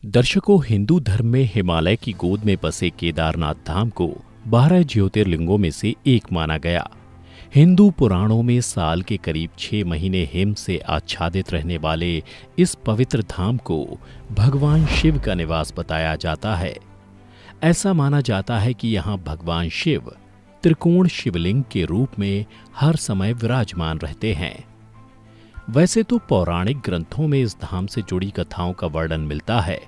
दर्शकों, हिंदू धर्म में हिमालय की गोद में बसे केदारनाथ धाम को 12 ज्योतिर्लिंगों में से एक माना गया। हिंदू पुराणों में साल के करीब 6 महीने हिम से आच्छादित रहने वाले इस पवित्र धाम को भगवान शिव का निवास बताया जाता है। ऐसा माना जाता है कि यहाँ भगवान शिव त्रिकोण शिवलिंग के रूप में हर समय विराजमान रहते हैं। वैसे तो पौराणिक ग्रंथों में इस धाम से जुड़ी कथाओं का वर्णन मिलता है,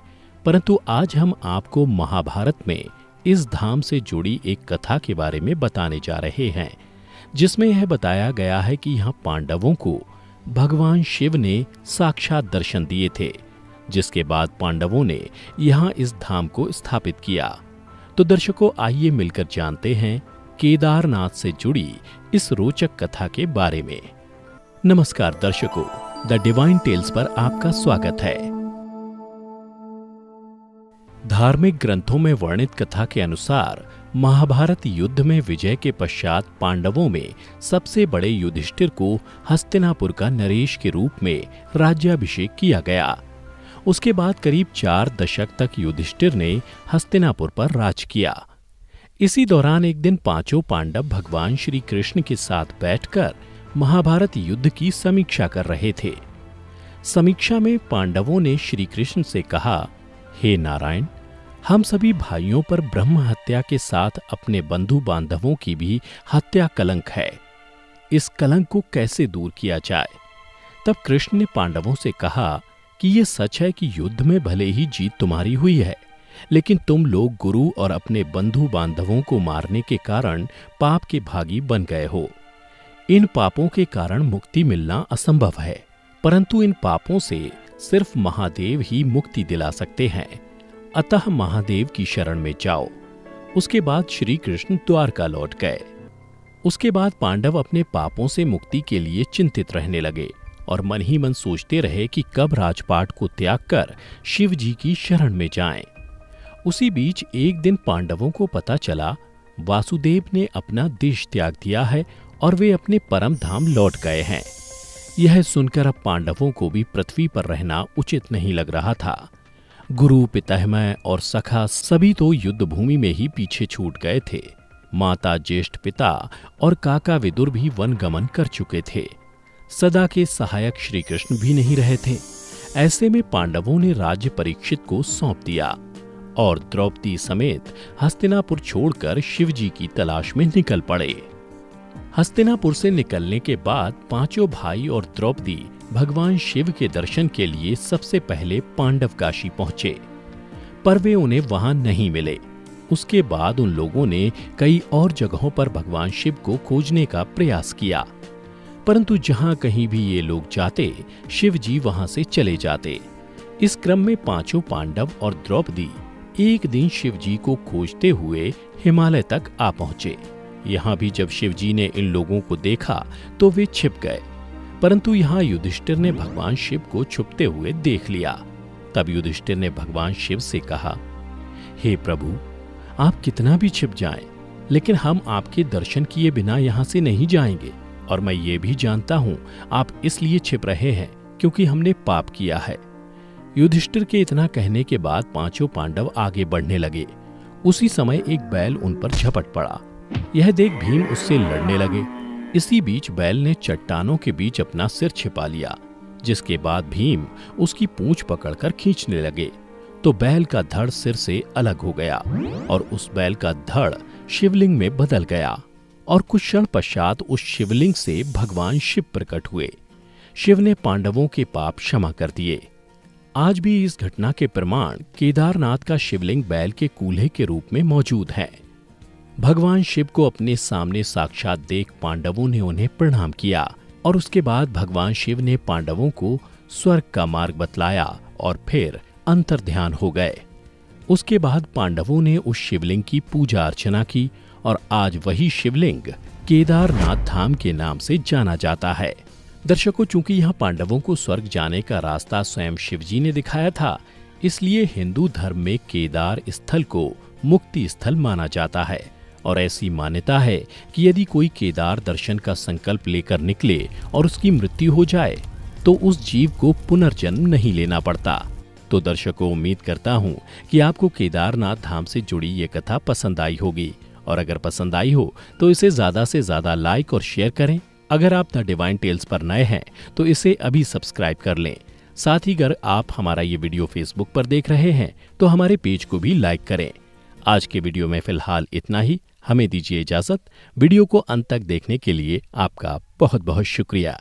परंतु आज हम आपको महाभारत में इस धाम से जुड़ी एक कथा के बारे में बताने जा रहे हैं, जिसमें यह बताया गया है कि यहाँ पांडवों को भगवान शिव ने साक्षात दर्शन दिए थे, जिसके बाद पांडवों ने यहाँ इस धाम को स्थापित किया। तो दर्शकों, आइए मिलकर जानते हैं केदारनाथ से जुड़ी इस रोचक कथा के बारे में। नमस्कार दर्शकों, द डिवाइन टेल्स पर आपका स्वागत है। धार्मिक ग्रंथों में वर्णित कथा के अनुसार महाभारत युद्ध में विजय के पश्चात पांडवों में सबसे बड़े युधिष्ठिर को हस्तिनापुर का नरेश के रूप में राज्याभिषेक किया गया। उसके बाद करीब 4 दशक तक युधिष्ठिर ने हस्तिनापुर पर राज किया। इसी दौरान एक दिन पांचों पांडव भगवान श्री कृष्ण के साथ बैठकर महाभारत युद्ध की समीक्षा कर रहे थे। समीक्षा में पांडवों ने श्री कृष्ण से कहा, हे नारायण, हम सभी भाइयों पर ब्रह्म हत्या के साथ अपने बंधु बांधवों की भी हत्या कलंक है। इस कलंक को कैसे दूर किया जाए? तब कृष्ण ने पांडवों से कहा कि ये सच है कि युद्ध में भले ही जीत तुम्हारी हुई है, लेकिन तुम लोग गुरु और अपने बंधु बांधवों को मारने के कारण पाप के भागी बन गए हो। इन पापों के कारण मुक्ति मिलना असंभव है, परंतु इन पापों से सिर्फ महादेव ही मुक्ति दिला सकते हैं। अतः महादेव की शरण में जाओ। उसके बाद श्री कृष्ण द्वारका लौट गए। उसके बाद पांडव अपने पापों से मुक्ति के लिए चिंतित रहने लगे और मन ही मन सोचते रहे कि कब राजपाट को त्याग कर शिव जी की शरण में जाएं। उसी बीच एक दिन पांडवों को पता चला वासुदेव ने अपना देश त्याग दिया है और वे अपने परम धाम लौट गए हैं। यह सुनकर अब पांडवों को भी पृथ्वी पर रहना उचित नहीं लग रहा था। गुरु, पितामह और सखा सभी तो युद्ध भूमि में ही पीछे छूट गए थे। माता, ज्येष्ठ पिता और काका विदुर भी वन गमन कर चुके थे। सदा के सहायक श्री कृष्ण भी नहीं रहे थे। ऐसे में पांडवों ने राज्य परीक्षित को सौंप दिया और द्रौपदी समेत हस्तिनापुर छोड़कर शिव जी की तलाश में निकल पड़े। हस्तिनापुर से निकलने के बाद पांचों भाई और द्रौपदी भगवान शिव के दर्शन के लिए सबसे पहले पांडव काशी पहुंचे, पर वे उन्हें वहां नहीं मिले। उसके बाद उन लोगों ने कई और जगहों पर भगवान शिव को खोजने का प्रयास किया, परंतु जहां कहीं भी ये लोग जाते, शिव जी वहां से चले जाते। इस क्रम में पांचों पांडव और द्रौपदी एक दिन शिव जी को खोजते हुए हिमालय तक आ पहुंचे। यहाँ भी जब शिव जी ने इन लोगों को देखा तो वे छिप गए, परंतु यहाँ युधिष्ठिर ने भगवान शिव को छुपते हुए देख लिया। तब युधिष्ठिर ने भगवान शिव से कहा, हे प्रभु, आप कितना भी छिप जाएं, लेकिन हम आपके दर्शन किए बिना यहाँ से नहीं जाएंगे। और मैं ये भी जानता हूँ आप इसलिए छिप रहे हैं क्योंकि हमने पाप किया है। युधिष्ठिर के इतना कहने के बाद पांचों पांडव आगे बढ़ने लगे। उसी समय एक बैल उन पर झपट पड़ा। यह देख भीम उससे लड़ने लगे। इसी बीच बैल ने चट्टानों के बीच अपना सिर छिपा लिया, जिसके बाद भीम उसकी पूंछ पकड़कर खींचने लगे तो बैल का धड़ सिर से अलग हो गया और उस बैल का धड़ शिवलिंग में बदल गया और कुछ क्षण पश्चात उस शिवलिंग से भगवान शिव प्रकट हुए। शिव ने पांडवों के पाप क्षमा कर दिए। आज भी इस घटना के प्रमाण केदारनाथ का शिवलिंग बैल के कूल्हे के रूप में मौजूद है। भगवान शिव को अपने सामने साक्षात देख पांडवों ने उन्हें प्रणाम किया और उसके बाद भगवान शिव ने पांडवों को स्वर्ग का मार्ग बतलाया और फिर अंतर्ध्यान हो गए। उसके बाद पांडवों ने उस शिवलिंग की पूजा अर्चना की और आज वही शिवलिंग केदारनाथ धाम के नाम से जाना जाता है। दर्शकों, चूंकि यहाँ पांडवों को स्वर्ग जाने का रास्ता स्वयं शिव जी ने दिखाया था, इसलिए हिंदू धर्म में केदार स्थल को मुक्ति स्थल माना जाता है और ऐसी मान्यता है कि यदि कोई केदार दर्शन का संकल्प लेकर निकले और उसकी मृत्यु हो जाए तो उस जीव को पुनर्जन्म नहीं लेना पड़ता। तो दर्शकों, उम्मीद करता हूँ कि आपको केदारनाथ धाम से जुड़ी ये कथा पसंद आई होगी, और अगर पसंद आई हो तो इसे ज्यादा से ज्यादा लाइक और शेयर करें। अगर आप द डिवाइन टेल्स पर नए हैं तो इसे अभी सब्सक्राइब कर लें। साथ ही अगर आप हमारा ये वीडियो फेसबुक पर देख रहे हैं तो हमारे पेज को भी लाइक करें। आज के वीडियो में फिलहाल इतना ही। हमें दीजिए इजाजत। वीडियो को अंत तक देखने के लिए आपका बहुत बहुत शुक्रिया।